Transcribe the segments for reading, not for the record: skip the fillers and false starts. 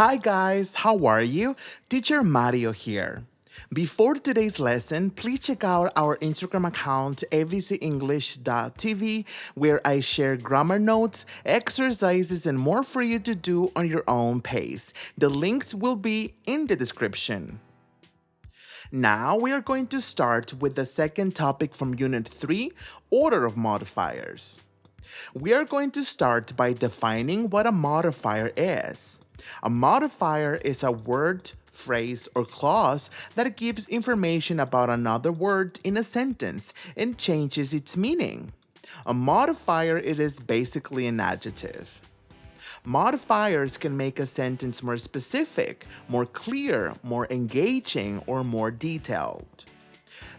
Hi guys, how are you? Teacher Mario here. Before today's lesson, please check out our Instagram account abcenglish.tv where I share grammar notes, exercises, and more for you to do on your own pace. The links will be in the description. Now we are going to start with the second topic from Unit 3, Order of Modifiers. We are going to start by defining what a modifier is. A modifier is a word, phrase, or clause that gives information about another word in a sentence and changes its meaning. A modifier it is basically an adjective. Modifiers can make a sentence more specific, more clear, more engaging, or more detailed.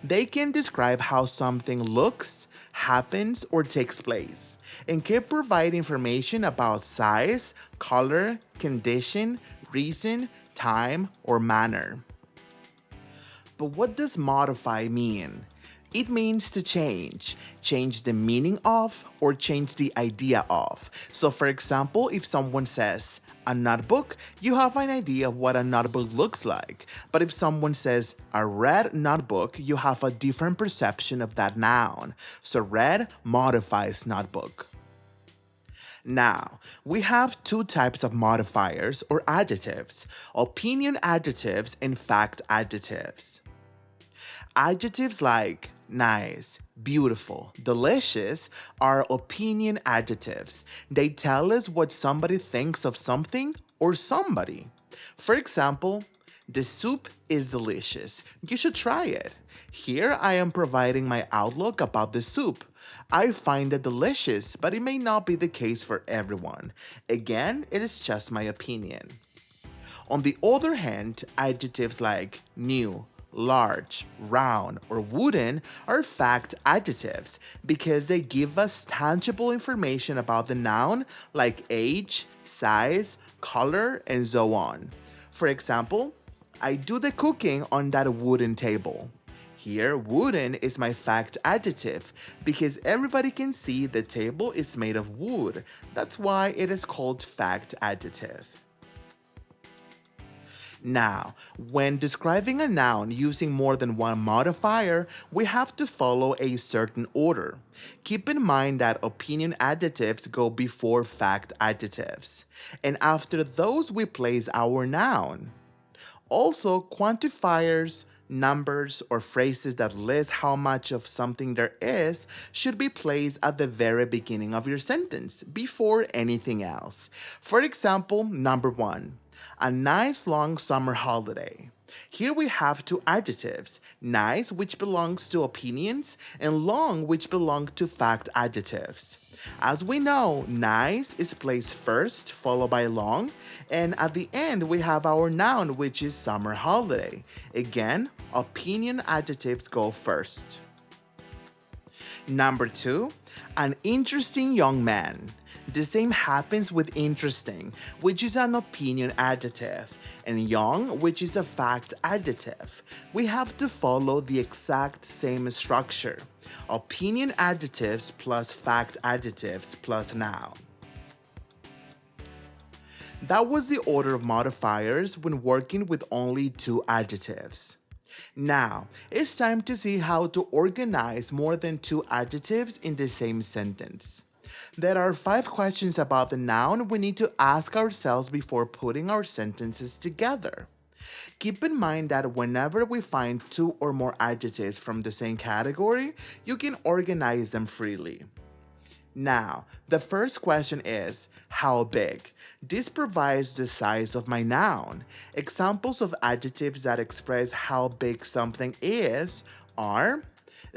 They can describe how something looks, happens, or takes place, and can provide information about size, color, condition, reason, time, or manner. But what does modify mean? It means to change the meaning of, or change the idea of. So for example, if someone says, a notebook, you have an idea of what a notebook looks like. But if someone says, a red notebook, you have a different perception of that noun. So red modifies notebook. Now, we have two types of modifiers or adjectives, opinion adjectives and fact adjectives. Adjectives like nice, beautiful, delicious are opinion adjectives. They tell us what somebody thinks of something or somebody. For example, the soup is delicious. You should try it. Here I am providing my outlook about the soup. I find it delicious, but it may not be the case for everyone. Again, it is just my opinion. On the other hand, adjectives like new, large, round, or wooden are fact adjectives because they give us tangible information about the noun like age, size, color, and so on. For example, I do the cooking on that wooden table. Here, wooden is my fact adjective because everybody can see the table is made of wood. That's why it is called fact adjective. Now, when describing a noun using more than one modifier, we have to follow a certain order. Keep in mind that opinion adjectives go before fact adjectives, and after those we place our noun. Also, quantifiers, numbers, or phrases that list how much of something there is should be placed at the very beginning of your sentence, before anything else. For example, number 1, a nice long summer holiday. Here we have two adjectives, nice which belongs to opinions and long which belong to fact adjectives. As we know, nice is placed first, followed by long, and at the end we have our noun which is summer holiday. Again, opinion adjectives go first. Number 2, an interesting young man. The same happens with interesting, which is an opinion adjective, and young, which is a fact adjective. We have to follow the exact same structure. Opinion adjectives plus fact adjectives plus noun. That was the order of modifiers when working with only two adjectives. Now, it's time to see how to organize more than two adjectives in the same sentence. There are 5 questions about the noun we need to ask ourselves before putting our sentences together. Keep in mind that whenever we find 2 or more adjectives from the same category, you can organize them freely. Now, the first question is, how big? This provides the size of my noun. Examples of adjectives that express how big something is are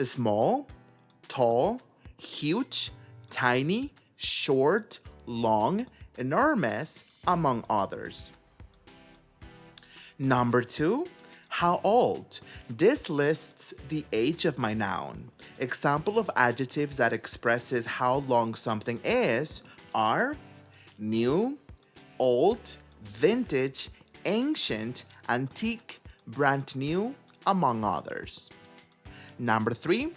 small, tall, huge, tiny, short, long, enormous, among others. Number 2, how old? This lists the age of my noun. Example of adjectives that expresses how long something is are new, old, vintage, ancient, antique, brand new, among others. Number 3,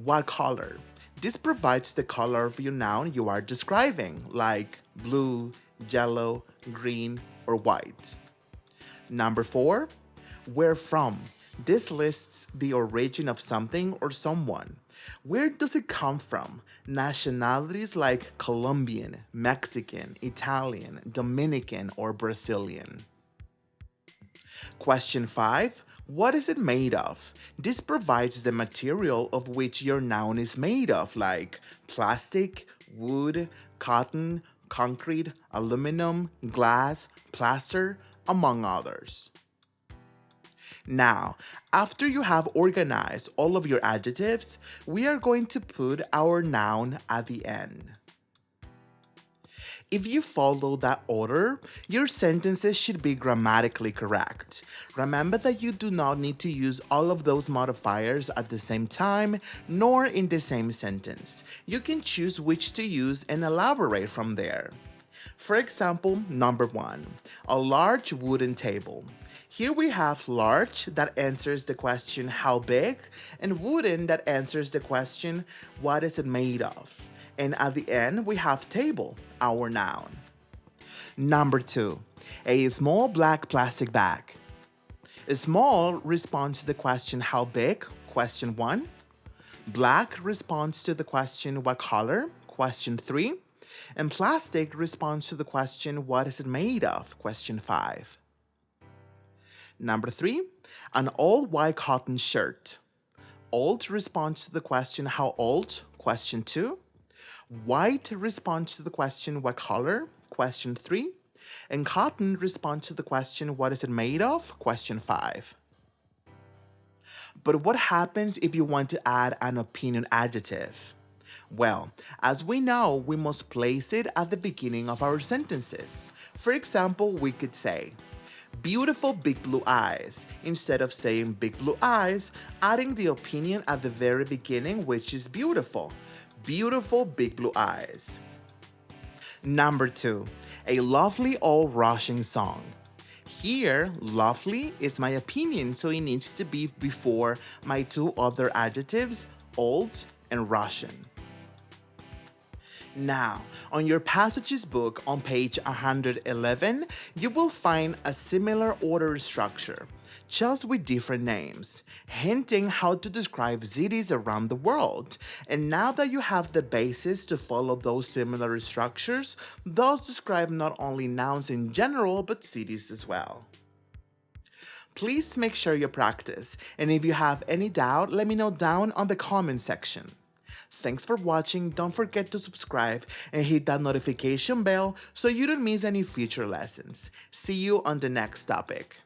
what color? This provides the color of your noun you are describing, like blue, yellow, green, or white. Number 4, where from. This lists the origin of something or someone. Where does it come from? Nationalities like Colombian, Mexican, Italian, Dominican, or Brazilian. Question 5. What is it made of? This provides the material of which your noun is made of, like plastic, wood, cotton, concrete, aluminum, glass, plaster, among others. Now, after you have organized all of your adjectives, we are going to put our noun at the end. If you follow that order, your sentences should be grammatically correct. Remember that you do not need to use all of those modifiers at the same time, nor in the same sentence. You can choose which to use and elaborate from there. For example, number 1, a large wooden table. Here we have large that answers the question how big, and wooden that answers the question what is it made of. And at the end, we have table, our noun. Number 2, a small black plastic bag. Small responds to the question how big, question 1. Black responds to the question what color, question 3. And plastic responds to the question what is it made of, question 5. Number 3, an old white cotton shirt. Old responds to the question how old, question 2. White responds to the question what color, question 3. And cotton responds to the question what is it made of, question 5. But what happens if you want to add an opinion adjective? Well, as we know, we must place it at the beginning of our sentences. For example, we could say, beautiful big blue eyes, instead of saying big blue eyes, adding the opinion at the very beginning, which is beautiful. Beautiful big blue eyes. Number 2, a lovely old Russian song. Here, lovely is my opinion, so it needs to be before my 2 other adjectives, old and Russian. Now, on your passages book on page 111, you will find a similar order structure, just with different names, hinting how to describe cities around the world. And now that you have the basis to follow those similar structures, those describe not only nouns in general, but cities as well. Please make sure you practice, and if you have any doubt, let me know down on the comment section. Thanks for watching. Don't forget to subscribe and hit that notification bell so you don't miss any future lessons. See you on the next topic.